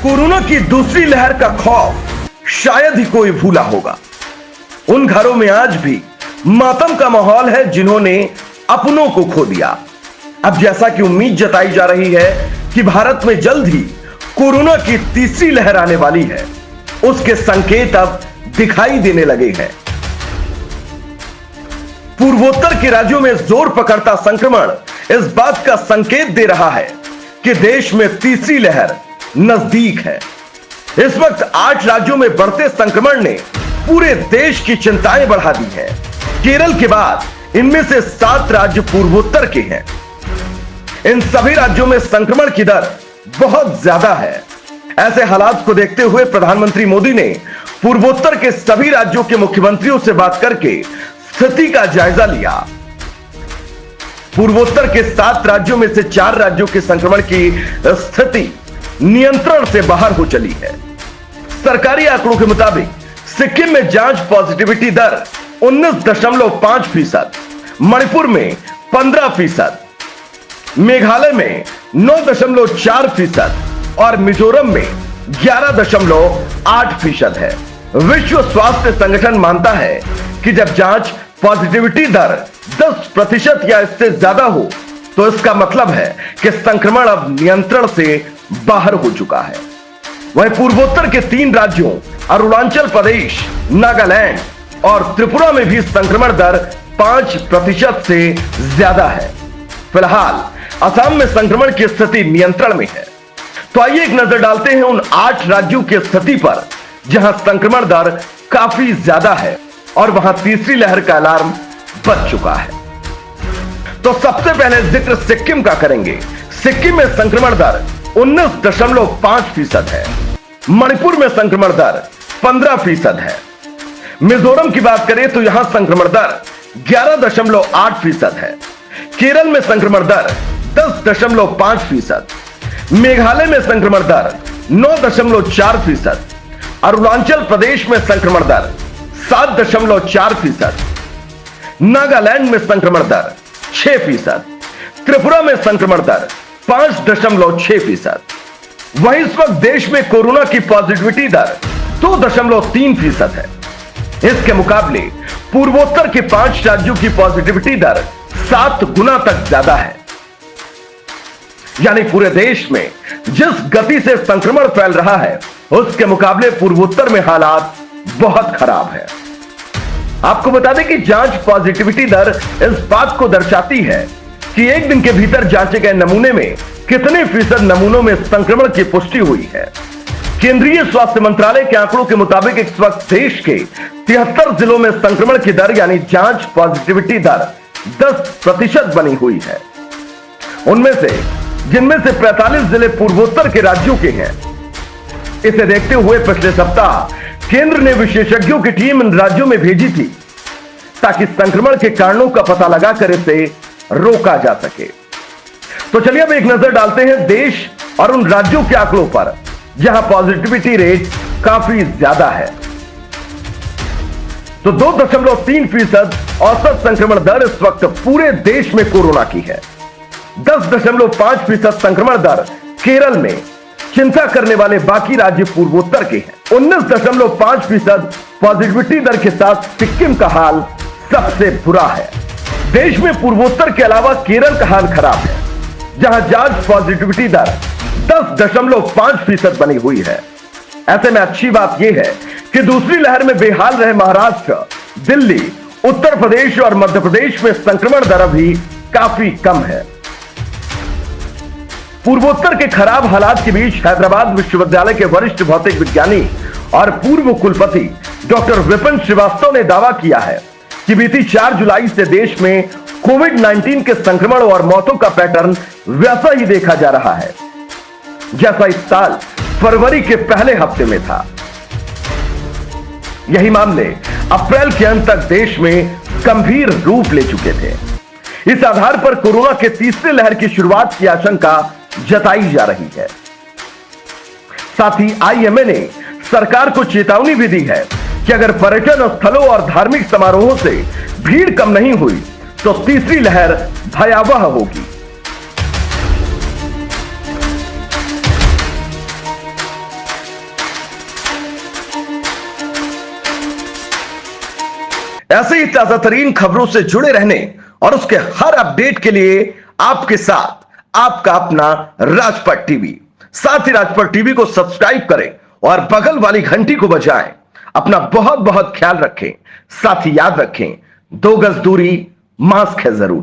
Corona की दूसरी लहर का खौफ शायद ही कोई भूला होगा। उन घरों में आज भी मातम का माहौल है जिन्होंने अपनों को खो दिया। अब जैसा कि उम्मीद जताई जा रही है कि भारत में जल्द ही कोरोना की तीसरी लहर आने वाली है, उसके संकेत अब दिखाई देने लगे हैं। पूर्वोत्तर के राज्यों में जोर पकड़ता संक्रमण इस बात का संकेत दे रहा है कि देश में तीसरी लहर नजदीक है। इस वक्त 8 राज्यों में बढ़ते संक्रमण ने पूरे देश की चिंताएं बढ़ा दी है। केरल के बाद इनमें से 7 राज्य पूर्वोत्तर के हैं। इन सभी राज्यों में संक्रमण की दर बहुत ज्यादा है। ऐसे हालात को देखते हुए प्रधानमंत्री मोदी ने पूर्वोत्तर के सभी राज्यों के मुख्यमंत्रियों से बात करके स्थिति का जायजा लिया। पूर्वोत्तर के 7 राज्यों में से 4 राज्यों के संक्रमण की स्थिति नियंत्रण से बाहर हो चली है। सरकारी आंकड़ों के मुताबिक सिक्किम में जांच पॉजिटिविटी दर 19.5%, मणिपुर में 15%, मेघालय में 9.4% और मिजोरम में 11.8% है। विश्व स्वास्थ्य संगठन मानता है कि जब जांच पॉजिटिविटी दर 10% या इससे ज्यादा हो तो इसका मतलब है कि संक्रमण अब नियंत्रण से बाहर हो चुका है। वहीं पूर्वोत्तर के 3 राज्यों अरुणाचल प्रदेश, नागालैंड और त्रिपुरा में भी संक्रमण दर 5% से ज्यादा है। फिलहाल असम में संक्रमण की स्थिति नियंत्रण में है। तो आइए एक नजर डालते हैं उन 8 राज्यों की स्थिति पर जहां संक्रमण दर काफी ज्यादा है और वहां तीसरी लहर का अलार्म बज चुका है। तो सबसे पहले जिक्र सिक्किम का करेंगे। सिक्किम में संक्रमण दर 19.5% है। मणिपुर में संक्रमण दर 15% है। मिजोरम की बात करें तो यहां संक्रमण दर 11.8% है। केरल में संक्रमण दर 10.5%, मेघालय में संक्रमण दर 9.4%, अरुणाचल प्रदेश में संक्रमण दर 7.4%, नागालैंड में संक्रमण दर 6%, त्रिपुरा में संक्रमण दर 5.6%। वहीं इस वक्त देश में कोरोना की पॉजिटिविटी दर 2.3% है। इसके मुकाबले पूर्वोत्तर के 5 राज्यों की पॉजिटिविटी दर 7 गुना तक ज्यादा है। यानी पूरे देश में जिस गति से संक्रमण फैल रहा है उसके मुकाबले पूर्वोत्तर में हालात बहुत खराब है। आपको बता दें कि जांच पॉजिटिविटी दर इस बात को दर्शाती है कि एक दिन के भीतर जांचे गए नमूने में कितने फीसद नमूनों में संक्रमण की पुष्टि हुई है। केंद्रीय स्वास्थ्य मंत्रालय के आंकड़ों के मुताबिक इस वक्त देश के 73 जिलों में संक्रमण की दर यानी जांच पॉजिटिविटी दर 10% बनी हुई है। जिनमें से 45 जिले पूर्वोत्तर के राज्यों के हैं। इसे देखते हुए पिछले सप्ताह केंद्र ने विशेषज्ञों की टीम इन राज्यों में भेजी थी ताकि संक्रमण के कारणों का पता लगाकर इसे रोका जा सके। तो चलिए अब एक नजर डालते हैं देश और उन राज्यों के आंकड़ों पर जहां पॉजिटिविटी रेट काफी ज्यादा है। तो 2.3% औसत संक्रमण दर इस वक्त पूरे देश में कोरोना की है। 10.5% संक्रमण दर केरल में। चिंता करने वाले बाकी राज्य पूर्वोत्तर के हैं। 19.5% पॉजिटिविटी दर के साथ सिक्किम का हाल सबसे बुरा है। देश में पूर्वोत्तर के अलावा केरल का हाल खराब है, जहां जांच पॉजिटिविटी दर 10.5% बनी हुई है। ऐसे में अच्छी बात यह है कि दूसरी लहर में बेहाल रहे महाराष्ट्र, दिल्ली, उत्तर प्रदेश और मध्य प्रदेश में संक्रमण दर अभी काफी कम है। पूर्वोत्तर के खराब हालात के बीच हैदराबाद विश्वविद्यालय के वरिष्ठ भौतिक विज्ञानी और पूर्व कुलपति डॉक्टर विपिन श्रीवास्तव ने दावा किया है कि बीती 4 जुलाई से देश में कोविड-19 के संक्रमण और मौतों का पैटर्न वैसा ही देखा जा रहा है जैसा इस साल फरवरी के पहले हफ्ते में था। यही मामले अप्रैल के अंत तक देश में गंभीर रूप ले चुके थे। इस आधार पर कोरोना के तीसरे लहर की शुरुआत की आशंका जताई जा रही है। साथ ही आईएमए ने सरकार को चेतावनी भी दी है कि अगर पर्यटन स्थलों और धार्मिक समारोहों से भीड़ कम नहीं हुई तो तीसरी लहर भयावह होगी। ऐसे ही ताजा तरीन खबरों से जुड़े रहने और उसके हर अपडेट के लिए आपके साथ आपका अपना राजपट टीवी। साथ ही राजपट टीवी को सब्सक्राइब करें और बगल वाली घंटी को बजाएं। अपना बहुत बहुत ख्याल रखें। साथ ही याद रखें, 2 गज दूरी, मास्क है जरूरी।